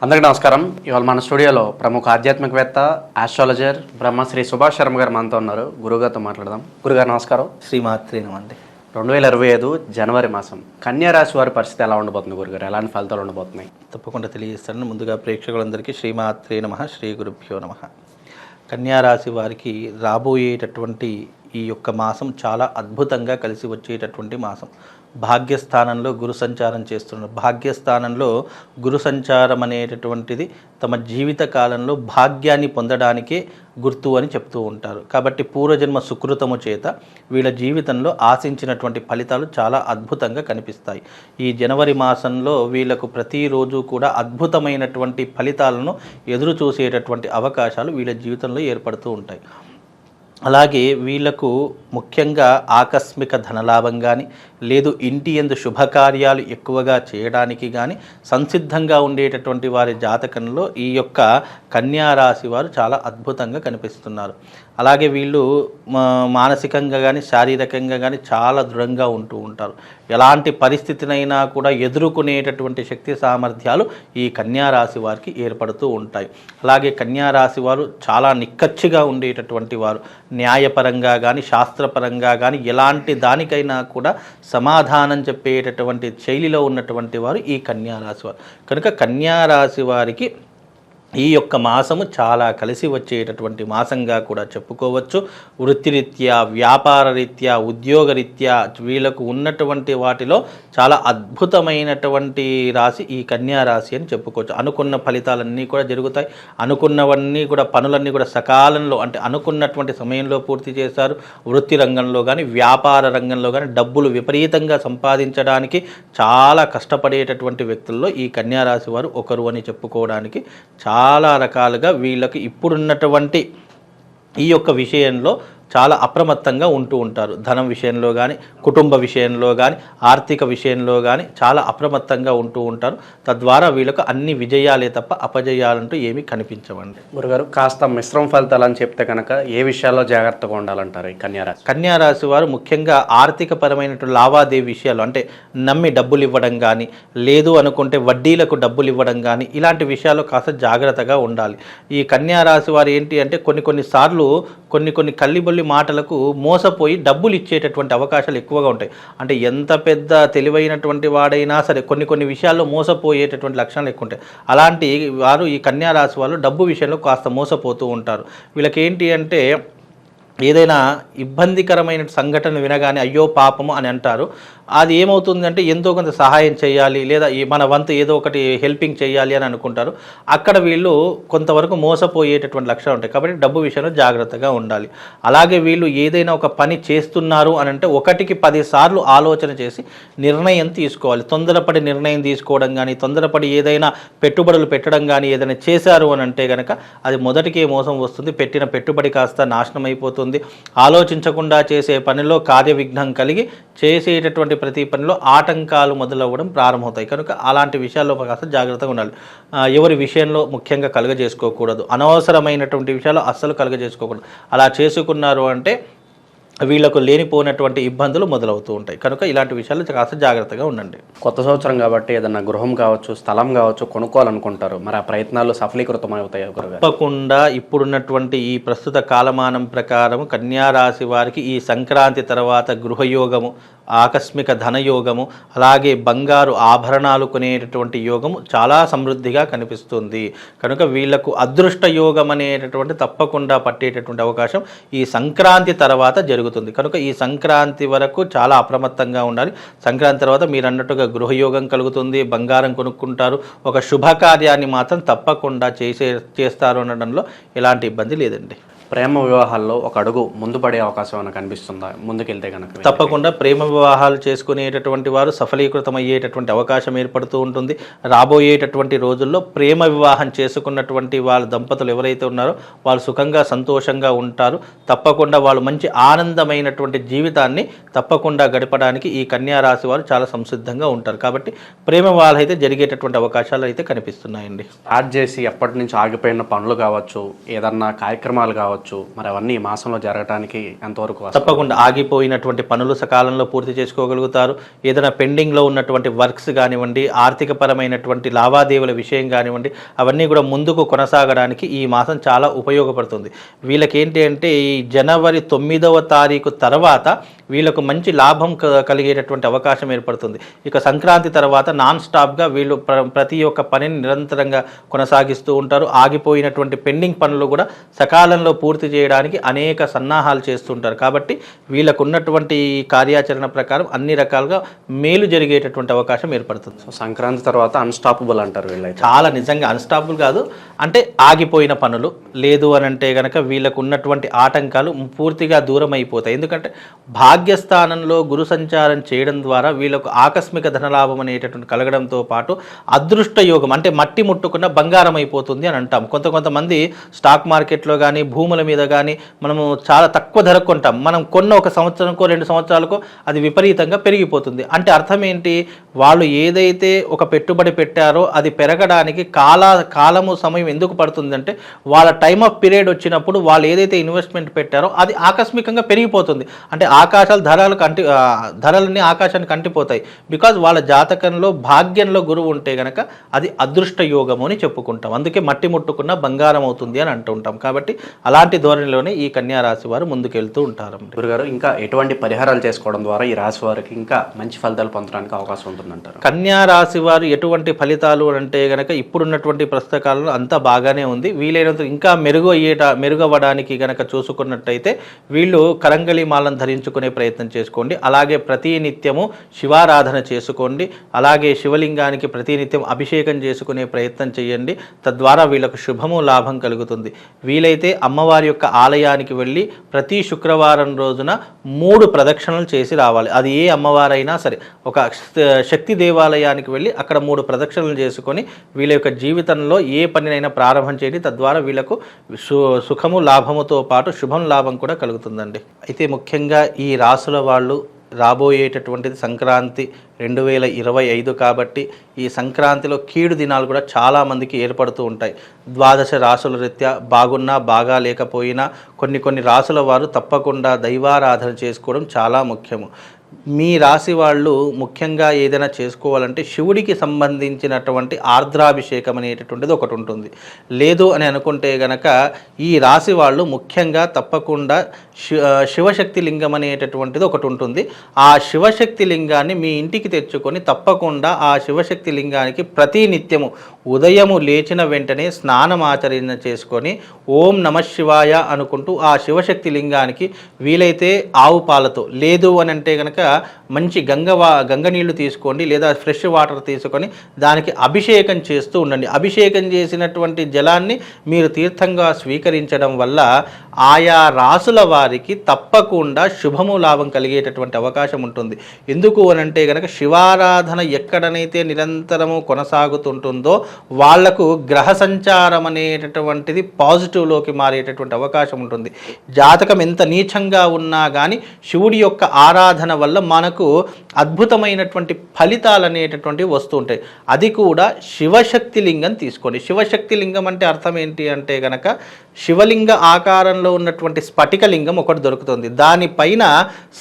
అందరికీ నమస్కారం. ఇవాళ మన స్టూడియోలో ప్రముఖ ఆధ్యాత్మికవేత్త, ఆస్ట్రాలజర్ బ్రహ్మశ్రీ సుభాష్ శర్మ గారు మనతో ఉన్నారు. గురుగారితో మాట్లాడదాం. గురుగారు నమస్కారం. శ్రీమాత్రే నమః అండి. 2025 జనవరి మాసం కన్యా రాశి వారి పరిస్థితి ఎలా ఉండబోతుంది గురుగారు? ఎలాంటి ఫలితాలు ఉండబోతున్నాయి? తప్పకుండా తెలియజేస్తాను. ముందుగా ప్రేక్షకులందరికీ శ్రీమాత్రే నమః, శ్రీ గురుభ్యో నమః. కన్యా రాశి వారికి రాబోయేటటువంటి ఈ యొక్క మాసం చాలా అద్భుతంగా కలిసి వచ్చేటటువంటి మాసం. భాగ్యస్థానంలో గురు సంచారం చేస్తున్నారు. భాగ్యస్థానంలో గురు సంచారం అనేటటువంటిది తమ జీవిత కాలంలో భాగ్యాన్ని పొందడానికే గుర్తు అని చెప్తూ ఉంటారు. కాబట్టి పూర్వజన్మ సుకృతము చేత వీళ్ళ జీవితంలో ఆశించినటువంటి ఫలితాలు చాలా అద్భుతంగా కనిపిస్తాయి. ఈ జనవరి మాసంలో వీళ్ళకు ప్రతిరోజు కూడా అద్భుతమైనటువంటి ఫలితాలను ఎదురు చూసేటటువంటి అవకాశాలు వీళ్ళ జీవితంలో ఏర్పడుతూ ఉంటాయి. అలాగే వీళ్లకు ముఖ్యంగా ఆకస్మిక ధనలాభం కానీ, లేదు ఇంటి యందు శుభకార్యాలు ఎక్కువగా చేయడానికి కానీ సంసిద్ధంగా ఉండేటటువంటి వారి జాతకంలో ఈ యొక్క కన్యా రాశి వారు చాలా అద్భుతంగా కనిపిస్తున్నారు. అలాగే వీళ్ళు మానసికంగా కానీ శారీరకంగా కానీ చాలా దృఢంగా ఉంటూ ఉంటారు. ఎలాంటి పరిస్థితినైనా కూడా ఎదుర్కొనేటటువంటి శక్తి సామర్థ్యాలు ఈ కన్యా రాశి వారికి ఏర్పడుతూ ఉంటాయి. అలాగే కన్యా రాశి వారు చాలా నిక్కచ్చిగా ఉండేటటువంటి వారు. న్యాయపరంగా కానీ శాస్త్రపరంగా కానీ ఎలాంటి దానికైనా కూడా సమాధానం చెప్పేటటువంటి శైలిలో ఉన్నటువంటి వారు ఈ కన్యా రాశి వారు. కనుక కన్యా రాశి వారికి ఈ యొక్క మాసము చాలా కలిసి వచ్చేటటువంటి మాసంగా కూడా చెప్పుకోవచ్చు. వృత్తిరీత్యా, వ్యాపార రీత్యా, ఉద్యోగరీత్యా వీళ్ళకు ఉన్నటువంటి వాటిలో చాలా అద్భుతమైనటువంటి రాశి ఈ కన్యా రాశి అని చెప్పుకోవచ్చు. అనుకున్న ఫలితాలన్నీ కూడా జరుగుతాయి. అనుకున్నవన్నీ కూడా పనులన్నీ కూడా సకాలంలో, అంటే అనుకున్నటువంటి సమయంలో పూర్తి చేశారు. వృత్తి రంగంలో కానీ వ్యాపార రంగంలో కానీ డబ్బులు విపరీతంగా సంపాదించడానికి చాలా కష్టపడేటటువంటి వ్యక్తుల్లో ఈ కన్యా రాశి వారు ఒకరు అని చెప్పుకోవడానికి చాలా రకాలుగా వీళ్ళకి ఇప్పుడున్నటువంటి ఈ యొక్క విషయంలో చాలా అప్రమత్తంగా ఉంటూ ఉంటారు. ధనం విషయంలో కానీ, కుటుంబ విషయంలో కానీ, ఆర్థిక విషయంలో కానీ చాలా అప్రమత్తంగా ఉంటూ ఉంటారు. తద్వారా వీళ్ళకు అన్ని విజయాలే తప్ప అపజయాలంటూ ఏమీ కనిపించవండి. గురుగారు, కాస్త మిశ్రమ ఫలితాలు అని చెప్తే కనుక ఏ విషయాల్లో జాగ్రత్తగా ఉండాలంటారు ఈ కన్యా రాశి? కన్యా రాశి వారు ముఖ్యంగా ఆర్థిక పరమైనటువంటి లావాదేవీ విషయాలు, అంటే నమ్మి డబ్బులు ఇవ్వడం కానీ, లేదు అనుకుంటే వడ్డీలకు డబ్బులు ఇవ్వడం కానీ, ఇలాంటి విషయాల్లో కాస్త జాగ్రత్తగా ఉండాలి. ఈ కన్యా రాశి వారు ఏంటి అంటే కొన్నిసార్లు కొన్ని కల్లిబొల్లి మాటలకు మోసపోయి డబ్బులు ఇచ్చేటటువంటి అవకాశాలు ఎక్కువగా ఉంటాయి. అంటే ఎంత పెద్ద తెలివైనటువంటి వాడైనా సరే కొన్ని విషయాల్లో మోసపోయేటటువంటి లక్షణాలు ఎక్కువ ఉంటాయి. అలాంటి వారు ఈ కన్యా రాశి వాళ్ళు డబ్బు విషయంలో కాస్త మోసపోతూ ఉంటారు. వీళ్ళకి ఏంటి అంటే ఏదైనా ఇబ్బందికరమైన సంఘటన వినగానే అయ్యో పాపము అని అంటారు. అది ఏమవుతుందంటే ఎంతో కొంత సహాయం చేయాలి, లేదా మన వంతు ఏదో ఒకటి హెల్పింగ్ చేయాలి అని అనుకుంటారు. అక్కడ వీళ్ళు కొంతవరకు మోసపోయేటటువంటి లక్షణాలు ఉంటాయి. కాబట్టి డబ్బు విషయంలో జాగ్రత్తగా ఉండాలి. అలాగే వీళ్ళు ఏదైనా ఒక పని చేస్తున్నారు అని అంటే 1కి 10 సార్లు ఆలోచన చేసి నిర్ణయం తీసుకోవాలి. తొందరపడి నిర్ణయం తీసుకోవడం కానీ, తొందరపడి ఏదైనా పెట్టుబడులు పెట్టడం కానీ ఏదైనా చేశారు అని అంటే కనుక అది మొదటికే మోసం వస్తుంది. పెట్టిన పెట్టుబడి కాస్త నాశనం అయిపోతుంది. ఆలోచించకుండా చేసే పనిలో కార్యవిఘ్నం కలిగి చేసేటటువంటి ప్రతి పనిలో ఆటంకాలు మొదలవ్వడం ప్రారంభమవుతాయి. కనుక అలాంటి విషయాల్లో కాస్త జాగ్రత్తగా ఉండాలి. ఎవరి విషయంలో ముఖ్యంగా కలుగజేసుకోకూడదు. అనవసరమైనటువంటి విషయాలు అస్సలు కలుగజేసుకోకూడదు. అలా చేసుకున్నారు అంటే వీళ్లకు లేనిపోయినటువంటి ఇబ్బందులు మొదలవుతూ ఉంటాయి. కనుక ఇలాంటి విషయాలు కాస్త జాగ్రత్తగా ఉండండి. కొత్త సంవత్సరం కాబట్టి ఏదన్నా గృహం కావచ్చు, స్థలం కావచ్చు కొనుక్కోవాలనుకుంటారు. మరి ఆ ప్రయత్నాలు సఫలీకృతం అవుతాయి? తప్పకుండా ఇప్పుడున్నటువంటి ఈ ప్రస్తుత కాలమానం ప్రకారం కన్యా రాశి వారికి ఈ సంక్రాంతి తర్వాత గృహయోగము, ఆకస్మిక ధనయోగము, అలాగే బంగారు ఆభరణాలు కొనేటటువంటి యోగము చాలా సమృద్ధిగా కనిపిస్తుంది. కనుక వీళ్లకు అదృష్ట యోగం అనేటటువంటి తప్పకుండా పట్టేటటువంటి అవకాశం ఈ సంక్రాంతి తర్వాత జరుగుతుంది. కనుక ఈ సంక్రాంతి వరకు చాలా అప్రమత్తంగా ఉండాలి. సంక్రాంతి తర్వాత మీరు అన్నట్టుగా గృహయోగం కలుగుతుంది, బంగారం కొనుక్కుంటారు. ఒక శుభకార్యాన్ని మాత్రం తప్పకుండా చేస్తారు అనడంలో ఎలాంటి ఇబ్బంది లేదండి. ప్రేమ వివాహాల్లో ఒక అడుగు ముందు పడే అవకాశం ఏమైనా కనిపిస్తుందా ముందుకెళ్తే కనుక? తప్పకుండా ప్రేమ వివాహాలు చేసుకునేటటువంటి వారు సఫలీకృతం అయ్యేటటువంటి అవకాశం ఏర్పడుతూ ఉంటుంది. రాబోయేటటువంటి రోజుల్లో ప్రేమ వివాహం చేసుకున్నటువంటి వాళ్ళ దంపతులు ఎవరైతే ఉన్నారో వాళ్ళు సుఖంగా సంతోషంగా ఉంటారు. తప్పకుండా వాళ్ళు మంచి ఆనందమైనటువంటి జీవితాన్ని తప్పకుండా గడపడానికి ఈ కన్యా రాశి వారు చాలా సంసిద్ధంగా ఉంటారు. కాబట్టి ప్రేమ వివాహాలు అయితే జరిగేటటువంటి అవకాశాలు అయితే కనిపిస్తున్నాయండి. స్టార్ట్ చేసి ఎప్పటి నుంచి ఆగిపోయిన పనులు కావచ్చు, ఏదన్నా కార్యక్రమాలు కావచ్చు, కావచ్చు, మరి అవన్నీ ఈ మాసంలో జరగడానికి ఎంతవరకు వస్తాయి? తప్పకుండా ఆగిపోయినటువంటి పనులు సకాలంలో పూర్తి చేసుకోగలుగుతారు. ఏదైనా పెండింగ్లో ఉన్నటువంటి వర్క్స్ కానివ్వండి, ఆర్థికపరమైనటువంటి లావాదేవీల విషయం కానివ్వండి, అవన్నీ కూడా ముందుకు కొనసాగడానికి ఈ మాసం చాలా ఉపయోగపడుతుంది. వీళ్ళకి ఏంటి అంటే ఈ జనవరి 9వ తారీఖు తర్వాత వీళ్ళకు మంచి లాభం కలిగేటటువంటి అవకాశం ఏర్పడుతుంది. ఇక సంక్రాంతి తర్వాత నాన్ స్టాప్గా వీళ్ళు ప్రతి ఒక్క పనిని నిరంతరంగా కొనసాగిస్తూ ఉంటారు. ఆగిపోయినటువంటి పెండింగ్ పనులు కూడా సకాలంలో పూర్తి చేయడానికి అనేక సన్నాహాలు చేస్తుంటారు. కాబట్టి వీళ్ళకు ఉన్నటువంటి కార్యాచరణ ప్రకారం అన్ని రకాలుగా మేలు జరిగేటటువంటి అవకాశం ఏర్పడుతుంది. సో సంక్రాంతి తర్వాత అన్స్టాపబుల్ అంటారు వీళ్ళైతే. చాలా నిజంగా అన్స్టాపబుల్ కాదు, అంటే ఆగిపోయిన పనులు లేదు అని అంటే కనుక వీళ్ళకు ఉన్నటువంటి ఆటంకాలు పూర్తిగా దూరం అయిపోతాయి. ఎందుకంటే భాగ్యస్థానంలో గురు సంచారం చేయడం ద్వారా వీళ్ళకు ఆకస్మిక ధనలాభం అనేటటువంటి కలగడంతో పాటు అదృష్ట యోగం, అంటే మట్టి ముట్టుకున్న బంగారం అయిపోతుంది అని అంటాం. కొంతమంది స్టాక్ మార్కెట్లో కానీ భూముల మీద కానీ మనము చాలా తక్కువ ధరకు కొంటాం. మనం కొన్న ఒక సంవత్సరంకో 2 సంవత్సరాలకో అది విపరీతంగా పెరిగిపోతుంది. అంటే అర్థం ఏంటి, వాళ్ళు ఏదైతే ఒక పెట్టుబడి పెట్టారో అది పెరగడానికి కాలము సమయం ఎందుకు పడుతుందంటే వాళ్ళ టైమ్ ఆఫ్ పీరియడ్ వచ్చినప్పుడు వాళ్ళు ఏదైతే ఇన్వెస్ట్మెంట్ పెట్టారో అది ఆకస్మికంగా పెరిగిపోతుంది. అంటే ధరలన్నీ ఆకాశానికి అంటిపోతాయి. బికాజ్ వాళ్ళ జాతకంలో భాగ్యంలో గురువు ఉంటే గనక అది అదృష్ట యోగము అని చెప్పుకుంటాం. అందుకే మట్టి ముట్టుకున్న బంగారం అవుతుంది అని అంటుంటాం. కాబట్టి అలాంటి ధోరణిలోనే ఈ కన్యా రాశి వారు ముందుకెళ్తూ ఉంటారు. గురుగారు, ఇంకా ఎటువంటి పరిహారాలు చేసుకోవడం ద్వారా ఈ రాశి వారికి ఇంకా మంచి ఫలితాలు పొందడానికి అవకాశం ఉంటుందంటారు? కన్యా రాశి వారు ఎటువంటి ఫలితాలు అంటే గనక ఇప్పుడున్నటువంటి ప్రస్తుత కాలంలో అంతా బాగానే ఉంది. వీలైనంత ఇంకా మెరుగవ్వడానికి గనక చూసుకున్నట్టయితే వీళ్ళు కరంగళి మాలను ధరించుకునే ప్రయత్నం చేసుకోండి. అలాగే ప్రతి నిత్యము శివారాధన చేసుకోండి. అలాగే శివలింగానికి ప్రతినిత్యం అభిషేకం చేసుకునే ప్రయత్నం చేయండి. తద్వారా వీళ్ళకు శుభము లాభం కలుగుతుంది. వీలైతే అమ్మవారి యొక్క ఆలయానికి వెళ్ళి ప్రతి శుక్రవారం రోజున 3 ప్రదక్షిణలు చేసి రావాలి. అది ఏ అమ్మవారైనా సరే, ఒక శక్తి దేవాలయానికి వెళ్ళి అక్కడ 3 ప్రదక్షిణలు చేసుకొని వీళ్ళ యొక్క జీవితంలో ఏ పనినైనా ప్రారంభం చేయండి. తద్వారా వీళ్ళకు సుఖము లాభముతో పాటు శుభం లాభం కూడా కలుగుతుందండి. అయితే ముఖ్యంగా ఈ రాసుల వాళ్ళు రాబోయేటటువంటిది సంక్రాంతి 2025 కాబట్టి ఈ సంక్రాంతిలో కీడు దినాలు కూడా చాలామందికి ఏర్పడుతూ ఉంటాయి. ద్వాదశ రాసుల రీత్యా బాగున్నా బాగా లేకపోయినా కొన్ని రాసుల వారు తప్పకుండా దైవారాధన చేసుకోవడం చాలా ముఖ్యము. మీ రాశి వాళ్ళు ముఖ్యంగా ఏదైనా చేసుకోవాలంటే శివుడికి సంబంధించినటువంటి ఆర్ద్రాభిషేకం అనేటటువంటిది ఒకటి ఉంటుంది. లేదు అని అనుకుంటే గనక ఈ రాశి వాళ్ళు ముఖ్యంగా తప్పకుండా శివశక్తి లింగం అనేటటువంటిది ఒకటి ఉంటుంది. ఆ శివశక్తి లింగాన్ని మీ ఇంటికి తెచ్చుకొని తప్పకుండా ఆ శివశక్తి లింగానికి ప్రతి నిత్యము ఉదయము లేచిన వెంటనే స్నానం ఆచరణ చేసుకొని ఓం నమ శివాయ అనుకుంటూ ఆ శివశక్తి లింగానికి వీలైతే ఆవు పాలతో, లేదు అని అంటే కనుక మంచి గంగ నీళ్లు తీసుకోండి, లేదా ఫ్రెష్ వాటర్ తీసుకొని దానికి అభిషేకం చేస్తూ ఉండండి. అభిషేకం చేసినటువంటి జలాన్ని మీరు తీర్థంగా స్వీకరించడం వల్ల ఆయా రాసుల వారికి తప్పకుండా శుభము లాభం కలిగేటటువంటి అవకాశం ఉంటుంది. ఎందుకు అనంటే కనుక శివారాధన ఎక్కడనైతే నిరంతరము కొనసాగుతుంటుందో వాళ్లకు గ్రహ సంచారం అనేటటువంటిది పాజిటివ్లోకి మారేటటువంటి అవకాశం ఉంటుంది. జాతకం ఎంత నీచంగా ఉన్నా కానీ శివుడి యొక్క ఆరాధన వల్ల మనకు అద్భుతమైనటువంటి ఫలితాలు అనేటటువంటివి వస్తూ ఉంటాయి. అది కూడా శివశక్తి లింగం తీసుకోండి. శివశక్తి లింగం అంటే అర్థం ఏంటి అంటే కనుక శివలింగ ఆకారంలో ఉన్నటువంటి స్ఫటికలింగం ఒకటి దొరుకుతుంది. దానిపైన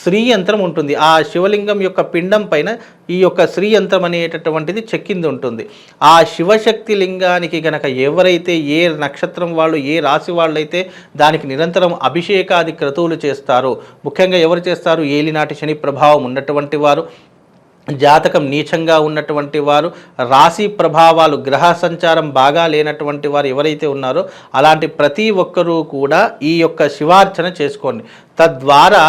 శ్రీయంత్రం ఉంటుంది. ఆ శివలింగం యొక్క పిండం పైన ఈ యొక్క శ్రీయంత్రం అనేటటువంటిది చెక్కింది ఉంటుంది. ఆ శివశక్తి లింగానికి గనక ఎవరైతే ఏ నక్షత్రం వాళ్ళు, ఏ రాశి వాళ్ళు అయితే దానికి నిరంతరం అభిషేకాది క్రతువులు చేస్తారో, ముఖ్యంగా ఎవరు చేస్తారు, ఏలినాటి శని ప్రభావం ఉన్నటువంటి వారు, జాతకం నీచంగా ఉన్నటువంటి వారు, రాశి ప్రభావాలు గ్రహ సంచారం బాగా లేనటువంటి వారు ఎవరైతే ఉన్నారో అలాంటి ప్రతి ఒక్కరూ కూడా ఈ యొక్క శివార్చన చేసుకోండి. తద్వారా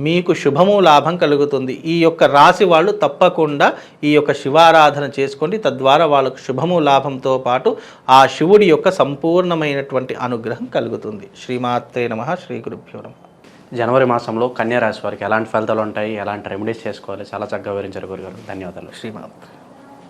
మీకు శుభము లాభం కలుగుతుంది. ఈ యొక్క రాశి వాళ్ళు తప్పకుండా ఈ యొక్క శివారాధన చేసుకోండి. తద్వారా వాళ్ళకు శుభము లాభంతో పాటు ఆ శివుడి యొక్క సంపూర్ణమైనటువంటి అనుగ్రహం కలుగుతుంది. శ్రీమాత్రే నమః. శ్రీ గురుభ్యో నమః. జనవరి మాసంలో కన్యా రాశి వారికి ఎలాంటి ఫలితాలు ఉంటాయి, ఎలాంటి రెమెడీస్ చేసుకోవాలి, చాలా చక్కగా వివరించారు గురుగారు. ధన్యవాదాలు. శ్రీమాత్రే.